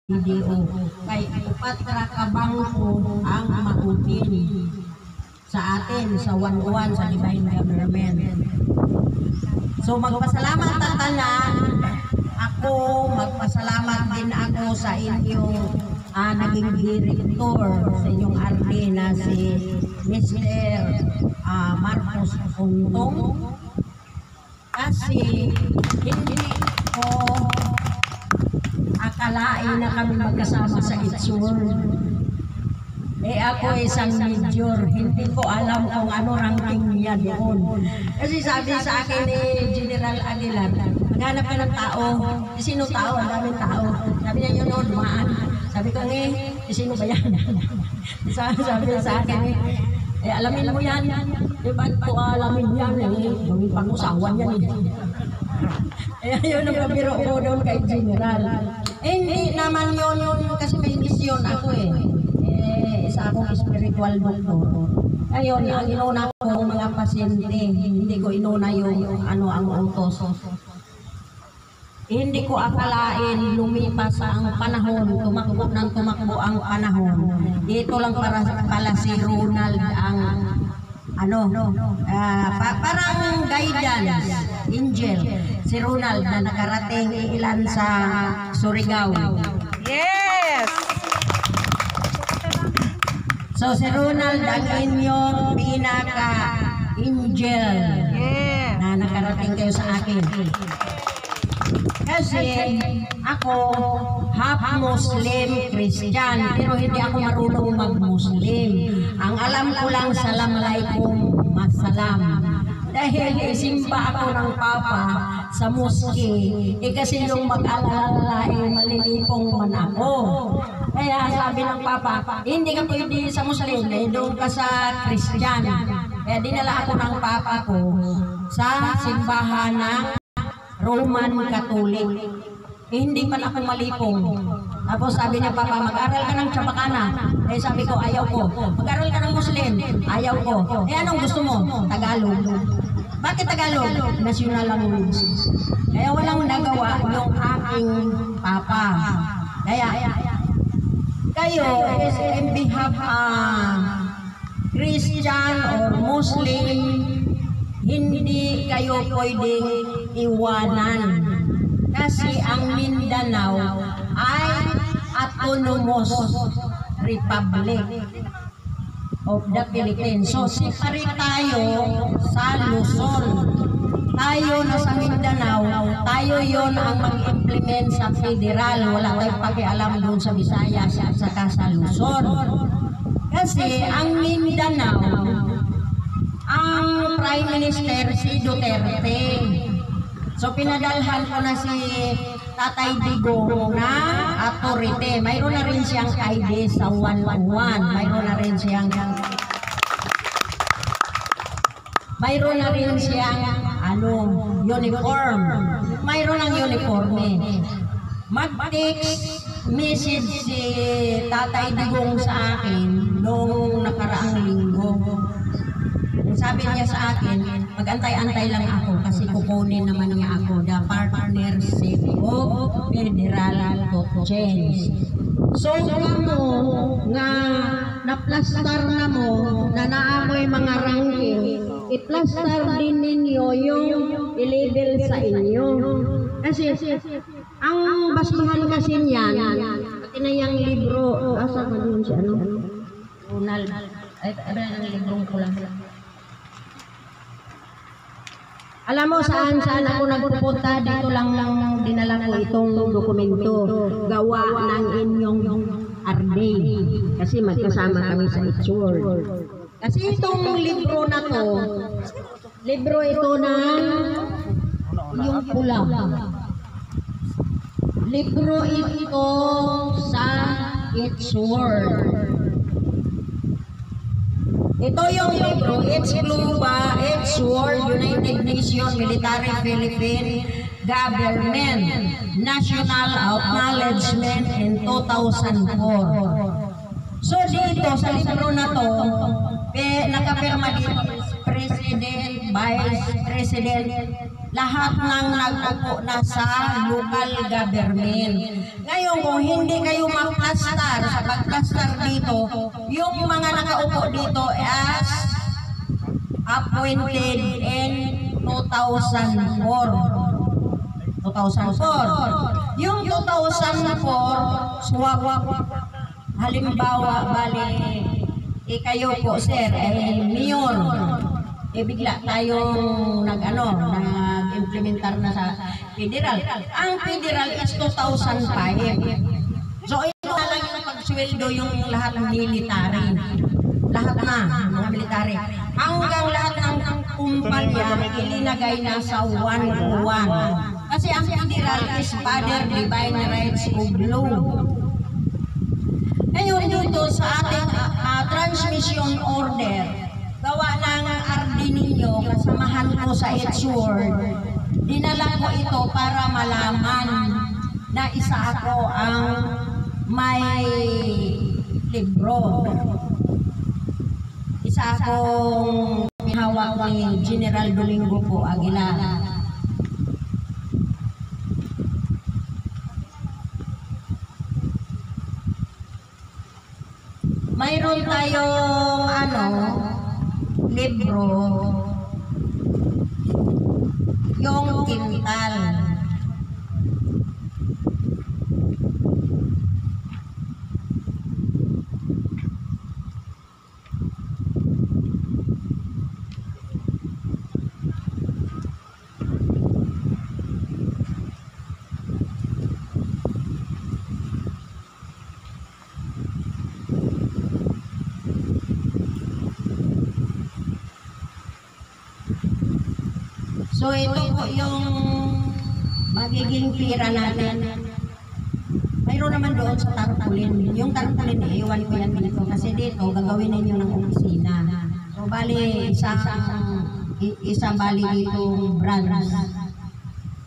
PDO. Kay upat ra ka bangko ang mautin sa atin sa 101 sa Divine Government. So magpasalamat ta tanan. Ako magpasalamat din ako sa inyong naging director sa inyong RD na si Mr. Marcos Puntong, kasi hindi ko akalain na kami magkasama sa Itsur. Ako isang major, hindi ko alam kung ano ranking niya doon. Kasi sabi sa akin ni General Aguilar, maghanap ka ng tao. Sino tao? Ang daming tao. Sabi niya yun, dumaan. Sabi ko sino ba yan? Sabi sa akin alamin mo yan. Ba't ko alamin yan? Gawin pang usawan yan. Yun ang kabiro ko doon kay General. Hindi naman yun kasi may mission ako isa akong spiritual doctor. Ayun, ang inuna ko ng mga pasyente, hindi ko inuna yung ang utos. Hindi ko akalain lumipas ang panahon, tumakbo ang panahon. Dito lang pala si Ronald ang parang guidance, angel. Si Ronald na nakarating ilan sa Surigao. Yes! So si Ronald ang inyong pinaka-angel na nakarating kayo sa akin. Kasi ako half Muslim, Christian, pero hindi ako marunong mag-Muslim. Ang alam ko lang Assalamualaikum, Masalam. Dahil isimba ako ng Papa sa moske, kasi yung mag-alala malilipong man ako. Kaya sabi ng Papa, hindi ka pwede sa Muslim, doon ka sa Christian. Kaya dinala ako ng Papa ko sa simbahan ng Roman Catholic. Hindi pa ako malipong. Tapos sabi niya, Papa, mag-aral ka ng Chabacana. Sabi ko, ayaw ko. Mag-aral ka ng Muslim. Ayaw ko. Anong gusto mo? Tagalog. Bakit Tagalog? National language. Kaya walang nagawa yung aking Papa. Kaya kayo, in behalf Christian or Muslim, hindi kayo pwedeng iwanan. Kasi ang Mindanao ay autonomous republic of the Philippines. So separate tayo sa Luzon. Tayo na sa Mindanao, tayo yon ang mag-implement sa federal. Wala tayong pakialam doon sa Visayas at saka sa Luzon. Kasi ang Mindanao, ang Prime Minister si Duterte. So pinadalhan ko na si Tatay Digong na authority. Mayroon na rin siyang ID sa 111. Mayroon na rin siyang uniform. Mayroon ng uniforme. Mag-text message si Tatay Digong sa akin noong nakaraang linggo. Sabi niya sa akin, mag-antay-antay lang ako kasi kukunin naman niya ako the partnership of federal to change. So mo nga naplastar na mo na naamoy mga ranking, iplastar din ninyo yung i-label sa inyo. Kasi ang basihan kasi niyan, pati na yung libro, asa ka doon si Ronald, ang librong ko lang. Alam mo saan ako nagpupunta, dito lang dinala ko itong dokumento, gawa ng inyong RD. Kasi magkasama kami sa Itsur. Kasi itong libro na to, libro ito ng yung pula. Libro ito sa Itsur. Ito yung libro, it's Global, it's World United Nations Military Philippine Government National Acknowledgement in 2004. So dito sa libro na to, nakapirma dito President, Vice President, lahat ng nag-upo na sa local government. Ngayon, kung hindi kayo maplastar, sa pagplastar dito, yung mga nakaupo dito as appointed in 2004. Yung 2004, swak, halimbawa, bali, kayo po, sir, ay mayor. Bigla tayong nag-implementar na sa federal. Ang federal is 2005. So, ito na lang yung pagsweldo yung lahat ng military. Lahat na, mga military. Hanggang lahat ng kumpanya, ilinagay na sa 101. Kasi ang federal is Father Divine Rights of Law. Ngayon dito sa ating transmission order, gawa ng RD ninyo, kasamahan ko sa EDSWORD, dinala ko ito para malaman na isa ako ang may libro. Isa akong hawak ni General Domingo po Aguilar. Mayroon tayong libro, yung kintal. So ito po yung magiging pira natin. Mayroon naman doon sa tarpaulin. Yung tarpaulin, iwan ko yan dito. Kasi dito, gagawin ninyo ng opisina. So bali, isa bali ditong branch.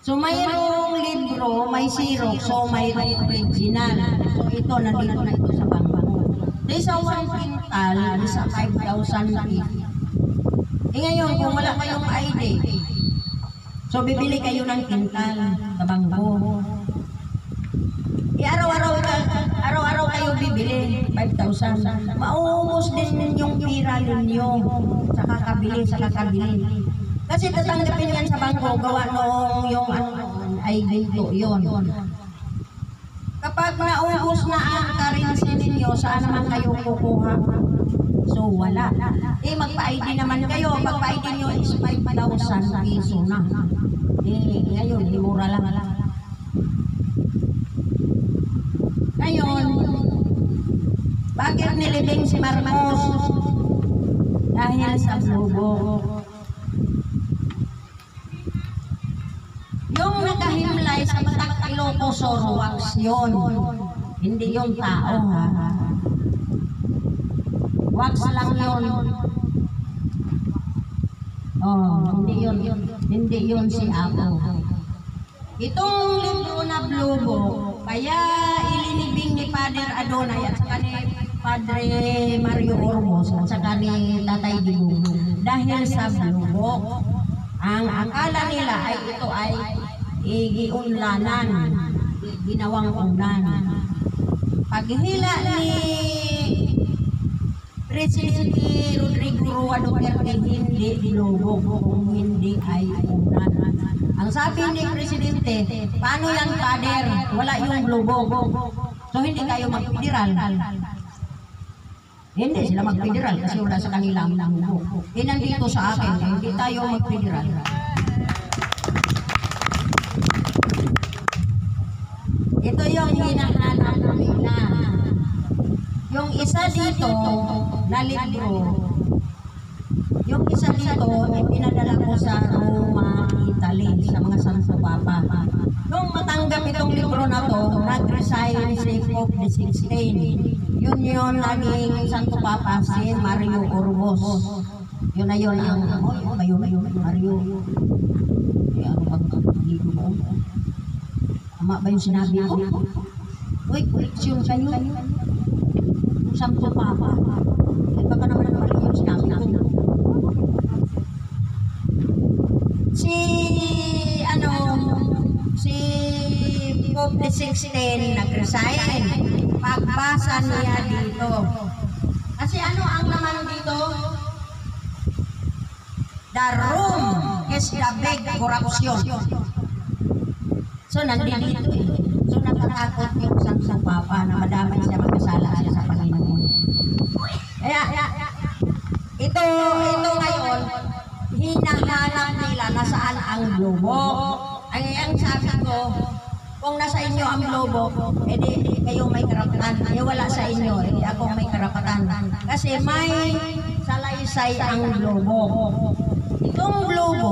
So mayroong libro, may Xerox, so mayroong original. So ito, nandito na ito sa bangko. So isa 1 quintal, isa 5,000 feet. Ngayon, kung wala kayong ID, so bibili kayo ng quintal sa bangko. Araw-araw kayo bibili, 5,000. Mauubos din yung pira ninyo sa kakabili. Kasi tatanggapin yan sa bangko, gawa nung yung ID ko yun. Kapag naubos na ang currency ninyo, saan naman kayo kukuha? So wala. Magpa-ID naman kayo. Pagpa-ID nyo is 5,000 piso na. Ngayon, mura lang. Ngayon, bakit nilibing si Marcos? Dahil sa Blubo. Yung nakahimlay sa Batak Ilocos wax yun. Hindi yung tao, ha? Wax lang yun. Hindi yun si Apo. Itong libro na Blue Book, kaya ilinibing ni Father Adonai at saka ni Padre Mario Ormos at saka ni Tatay Digong dahil sa Blue Book. Ang akala nila ay ito ay igiunlanan, ginawang unan. Paghila ni Presidente Rodrigo Roa Duterte, hindi dilubog kung hindi ay unan. Ang sabi ni Presidente, paano yan, Father? Wala yung lubog. So hindi kayo mag-federal. Hindi sila mag-federal kasi wala sa kanila ang lubog. Nandito sa akin, hindi tayo mag-federal. Ito yung hinahanap nila. Yung isa dito na libro, yung isa dito, pinadala ko sa Roma, Italy, sa mga Santo Papa. Nung matanggap itong libro na to, nag-resign si Pope the 16. Yun naging Santo Papa si Mario Ormos. Yun na yun ang Mario. Ano bang libro mo? Ama ba yung sinabi ko? Uy, koleksyon kayo. Santo Papa. Ay baka naman mali yung sinabi ko. Si Pope the 16 nag-resign. Pagbasa niya dito. Kasi ano ang naman dito? The room is the big corruption. So nandito eh. So natatakot yung Sangsang Papa na madamay siya, magkasala siya sa Panginoon. Kaya ito ngayon, hinahanap nila na saan ang globo. Ang sabi ko, kung nasa inyo ang globo, edi kayo may karapatan. Eh wala sa inyo, edi ako may karapatan. Kasi may salaysay ang globo. Itong globo,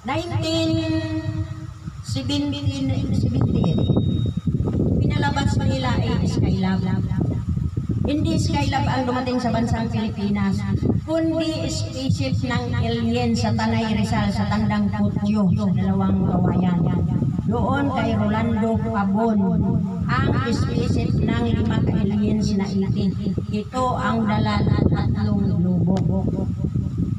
1978, pinalabas nila ay Skylab. Hindi Skylab ang dumating sa bansang Pilipinas, kundi spaceship ng alien sa Tanay Rizal sa Tandang Putyo sa dalawang kawayan. Doon kay Rolando Pabon, ang spaceship ng 5 aliens na itin. Ito ang dala ng 3 globo.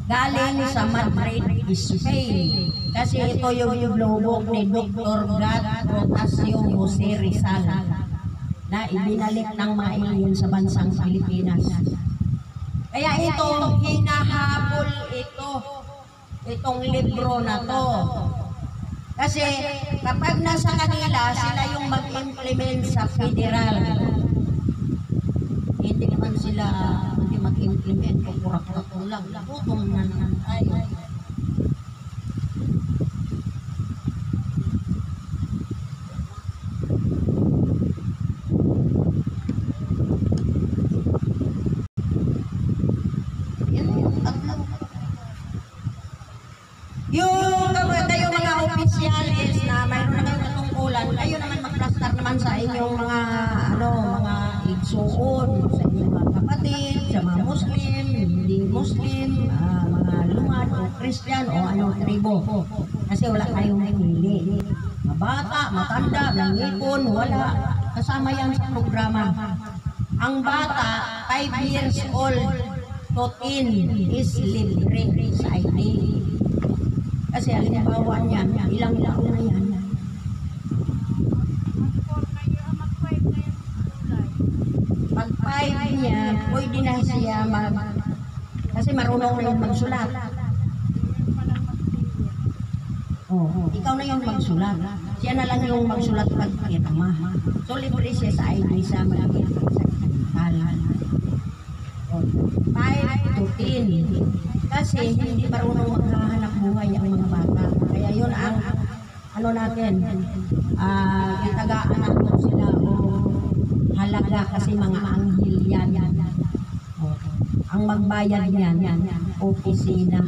Galing sa Madrid, Spain. Kasi ito yung globo ni Dr. Gad Rotasio Jose Rizal na ibinalik ng mga alien sa bansang Pilipinas. Kaya ito, hinahabol itong libro na to. Kasi kapag nasa kanila, sila yung mag-implement sa federal. Hindi naman sila mag-implement kung kurak-kurak lang. Gutom na naman tayo. Yung mga opisyalis na mayroon naman katungkulan, kayo naman mag-plaster naman sa inyong mga mga igsuon, sa inyong mga kapatid, sa mga Muslim, hindi Muslim, mga lumad o Christian o anong tribo. Kasi wala kayong pili. Mabata, matanda, nangipon, wala. Kasama yan sa programa. Ang bata, 5 years old to 10 is libre sa ID. Kasi halimbawa niyan, ilang taon na yan. Pag 5 niya, pwede na siya kasi marunong na yung magsulat. Ikaw na yung magsulat. Siya na lang yung magsulat pag pirma. So libre siya sa ID sa malapit sa kalan. 5 to 10. Kasi hindi marunong maghahanap buhay ang mga bata. Kaya yun ang natin, itagaan natin sila o halaga kasi mga anghel yan. Ang magbayad niyan, opisina.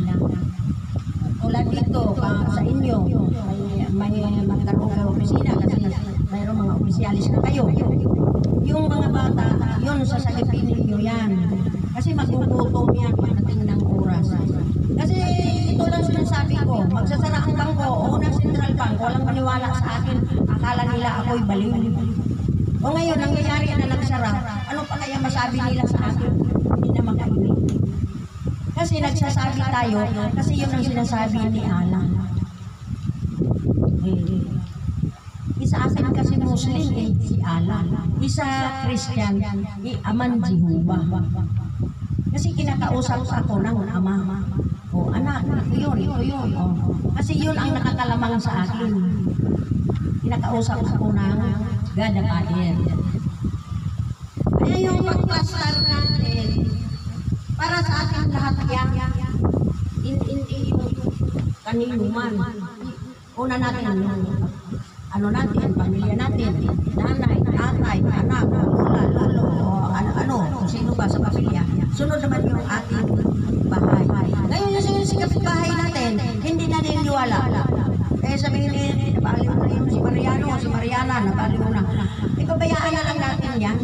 Tulad dito, sa inyo, may magkaroon ng opisina kasi mayroong mga opisyalis na kayo. Yung mga bata, yun sasalipin ninyo yan. Kasi magugutom yan pagdating ng oras. Kasi ito lang sinasabi ko, magsasara ang bangko o na Central Bank, walang maniwala sa akin, akala nila ako'y baliw. O ngayon, nangyayari na nagsara, ano pa kaya masabi nila sa akin? Hindi na makainit. Kasi nagsasabi tayo, kasi yun ang sinasabi ni Alan. Isa akin kasi Muslim si Alan. Isa Christian, Aman Jehovah. Kasi kinakausap ako ng ama. O anak, ito yun. Kasi yun ang nakakalamang sa akin. Kinakausap ako ng God the Father. Kaya yung pag-pastor natin, para sa ating lahat yan, yung kaninuman. Una natin yung natin, pamilya natin, nanay, tatay, anak, lola, lalo, kung sino ba sa pamilya. Sunod naman yung ating bahay. Ngayon yung si kapitbahay natin, hindi na niniwala. Kaya sabihin nabaliw na yung si Mariano o si Mariana, nabaliw na. Ipabayaan na lang natin yan.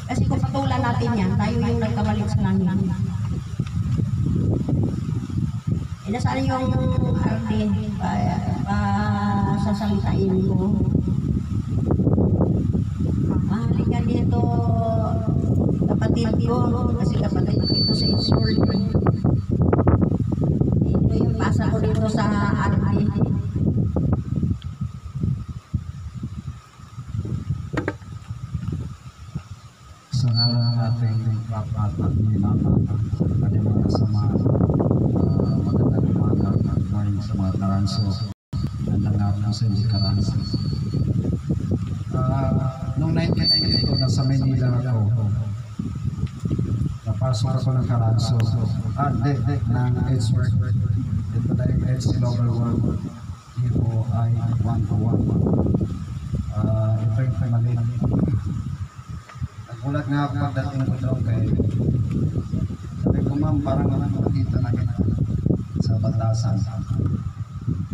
Kasi kung patulan natin yan, tayo yung nagkabalik sa langit. Nasaan yung RD sasalitain ko? Halika dito, kapatid ko, kasi kapatid ko ito sa Israel. Ito yung pasa ko dito sa RD. Sa ngalan ng ating Papa at ni Mama, sa kanyang mga kasama, magandang umaga, good morning sa mga Karanso, magandang hapon sa hindi Karanso. Noong 1992, nasa Manila ako, napasok ako ng Karanso, ng EDSWORK, ito na yung EDS Global World, EOI 101. Ito yung pamalit. Nagulat nga ako pagdating ko doon kay sabi ko, ma'am, parang nakita na kita sa batasan.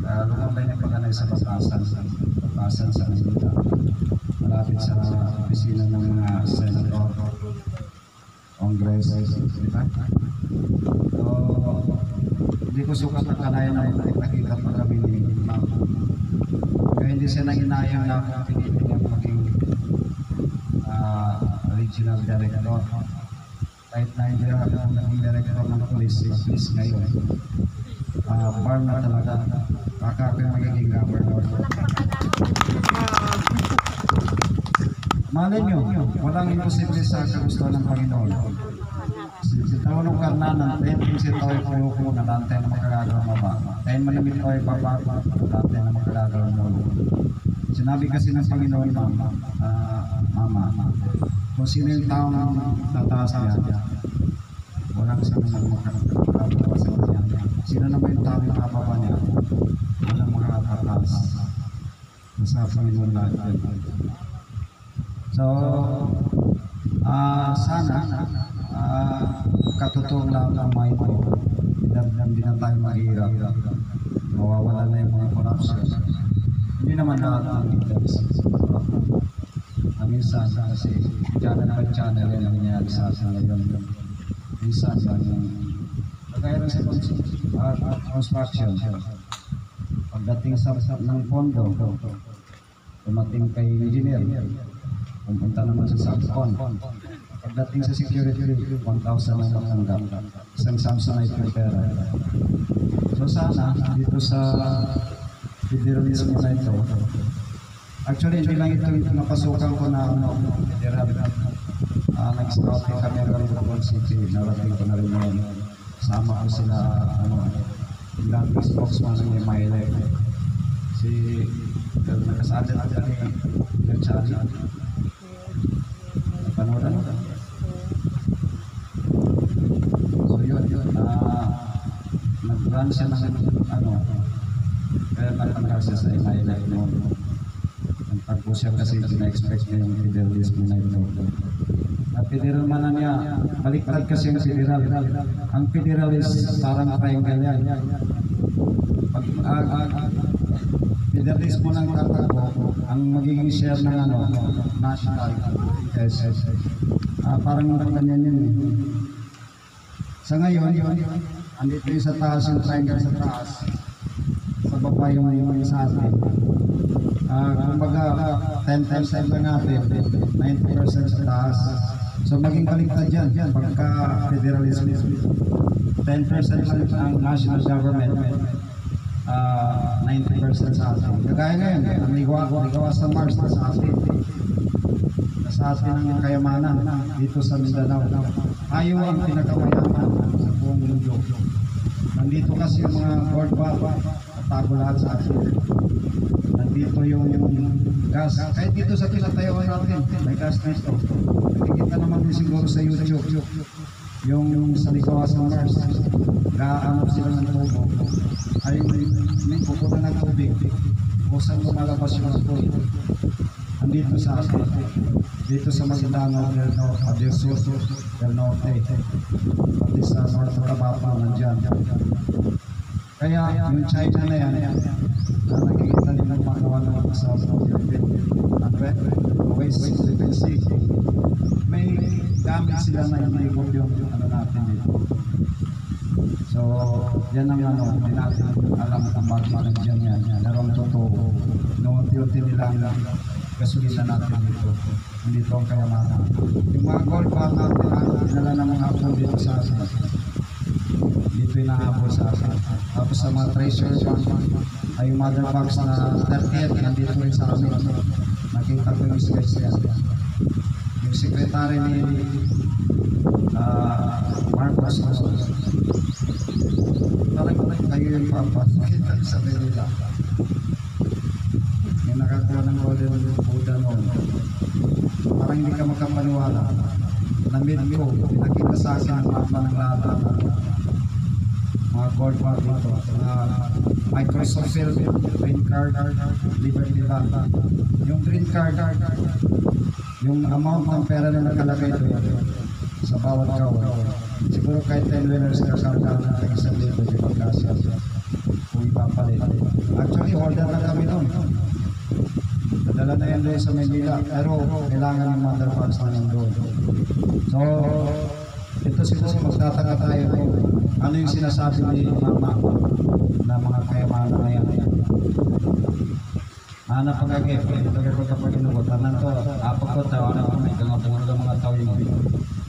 Lumabay na pagkanay sa batasan sa Manila, malapit sa opisina ng mga senator, congress, di ba? So, hindi ko sukat ang kanayan na nakita pa kami ni ma'am. Kaya hindi siya nanginayang na akong pinipili maging regional director. Kahit na hindi ako naging director ng police ngayon. Bar na talaga. Baka ako yung magiging governor. Malay nyo, walang imposible sa kagustuhan ng Panginoon. Si Taunong Karnanan, tayo si Toy Puyuko na lantay na makagagawa maba. Tayo manamit Toy Baba, lantay na makagagawa mo. Sinabi kasi ng Panginoon, Mama, kung sino yung taong tataas niya, walang sino na makakagawa sa kanya. Sino naman yung taong nakababa niya, walang makakataas. Nasa Panginoon natin. So, sana, katutong lang ang may ito, hindi na tayo mahirap, mawawala na yung mga corruption. Hindi naman lahat ng leaders. Minsan, kasi channel by channel yan ang nangyayari sa atin ngayon. Minsan, kagaya rin sa construction, pagdating sa ng pondo, tumating kay engineer, pumunta naman sa subcon. Pagdating sa security, 1,000 ang matanggap. Isang Samsonite na pera. So sana, dito sa federalismo na ito, actually hindi lang ito yung napasukan ko na federal. Nag-scouting kami ng Luzon City, narating ko na rin yun. Sama ko sila, ilang spokesman ng MILF. Si nakasali natin ni Charlie. Panoran mo. So yun, nag-run siya ng kaya natanggal siya sa MILF noon. Nagtagpo siya kasi na-expect niya yung federalismo na ito. Federal man na niya, baliktad kasi yung federal. Ang federal is parang triangle yan. Federalismo ng tatakbo, ang magiging share ng national parang ganyan yun. Sa ngayon, andito yung sa taas, yung triangle sa taas, sa baba yung sa atin. Kumbaga, 10% lang natin, 90% sa taas. So maging baliktad yan, pagka federalism, 10% lang ang national government, 90% sa atin. Kagaya ngayon, ang ligawa sa Mars na sa atin. Sa atin ang kayamanan dito sa Mindanao. Tayo ang pinakamayaman sa buong mundo. Nandito kasi yung mga gold bar, natago lahat sa atin. Nandito yung gas. Kahit dito sa tinatayuan natin, may gas na ito. Nakikita naman din siguro sa YouTube yung sa ligawa sa Mars. Gaanap sila ng tubo. Ay may pupunta ng tubig. Kung saan lumalabas yung tubig. Andito sa atin. Dito sa Maguindanao del Sur, del Norte, pati sa North Cotabato, nandyan. Kaya yung China na yan, na nakikita nila magawa naman sa West Philippine Sea, may gamit sila na inikot yung natin dito. So, yan ang hindi natin alam ang bakit nandyan yan. Pero ang totoo, unti-unti nilang gasolina natin dito. Dito ang kayamanan. Yung mga gold bar natin, dinala ng mga hapon dito sa atin. Dito yung nahabol sa atin. Tapos sa mga treasure ay yung mother box na 30th, nandito rin sa amin. Nakita ko yung sketch yan. Yung secretary secretary ni Marcos. Parang kayo yung papakita sa Manila. Yung nakakuha ng Golden Buddha noon. Parang hindi ka makapaniwala. Namit ko, pinakita sa akin ang mapa ng lahat mga gold bar dito. Microsoft Field, green card, Liberty Bank. Yung green card, yung amount ng pera na nakalagay doon sa bawat kawan. Siguro kahit 10 winners ka sa ng isang libo, di ba kasya kung ipapalit. Actually, holder na kami doon. Nadala na yan doon sa Manila, pero kailangan ng mother box na doon. So, ito siguro magtataka tayo kung ano yung sinasabi ni Mama na mga kayamanan na yan. Ano pagkagip, ito kapag inubutan na ito, apag ko tayo, ano may gangapungan ng mga tao yung dito.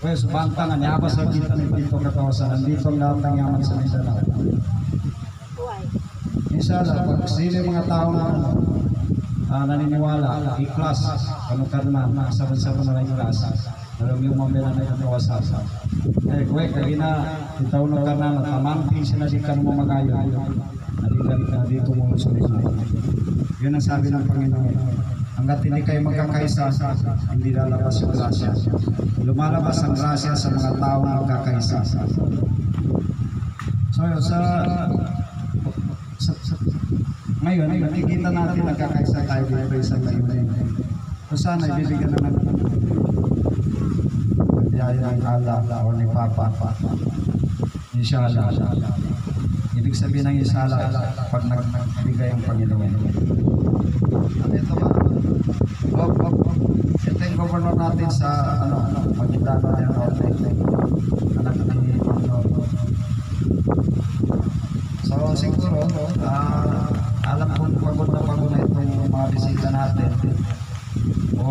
Pues, bantangan, yabas sa kita ng dito katawasan, nandito ang lahat ng yaman sa Mindanao. Inshallah, pag sila yung mga tao na naniniwala, i-class, kanukarnan, saban-saban na i-class, alam yung mamela na katawasan. Eh, kuwe, kaya na, itaw na karnan, at tamanting sila di ka mo magayo, na dito mo sulit. Yun ang sabi ng Panginoon. Hanggat hindi kayo magkakaisa, hindi lalabas yung grasya. Lumalabas ang grasya sa mga tao na magkakaisa. So, ngayon, nakikita natin nagkakaisa tayo dito isang layunin. So, sana ibibigyan naman biyaya ng Allah o ni Papa. Inshallah. Ibig sabihin ng isala pag nagbigay ang Panginoon. At ito ba? Ito yung governor natin sa Maguindano ng Norte. Anak ni Panginoon. So siguro, alam ko pagod na itong mga bisita natin. O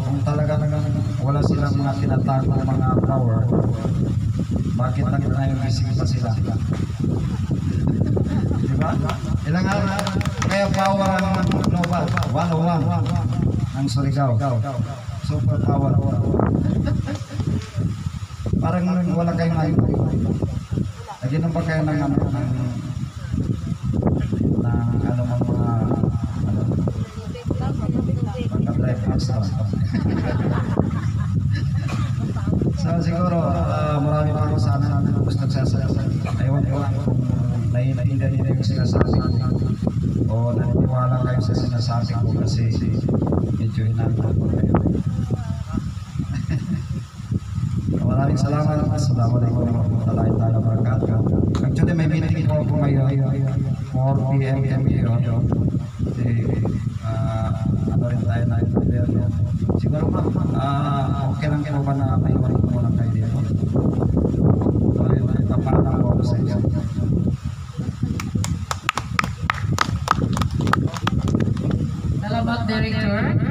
kung talaga wala silang mga tinatagong mga flower, bakit nang bisita sila? Diba? Ilang araw, kaya power ang global, 101 ang Surigao. Super power. Parang wala kayong ayun. Naginom ba kayo ng so siguro marami pa ako sa amin gusto nagsasabi. Ewan ko kung naiintindihan nila yung sinasabi ko o naniniwala kayo sa sinasabi ko kasi medyo hinantan ko kayo. Maraming salamat. Assalamualaikum warahmatullahi wabarakatuh. Actually may meeting po ako ngayon 4 PM kami yun. Ano rin tayo na ito. Siguro ba, okay lang po ba na may iwan ko muna kayo dito? So yun, ipapaalam ko sa inyo. Salamat, Director.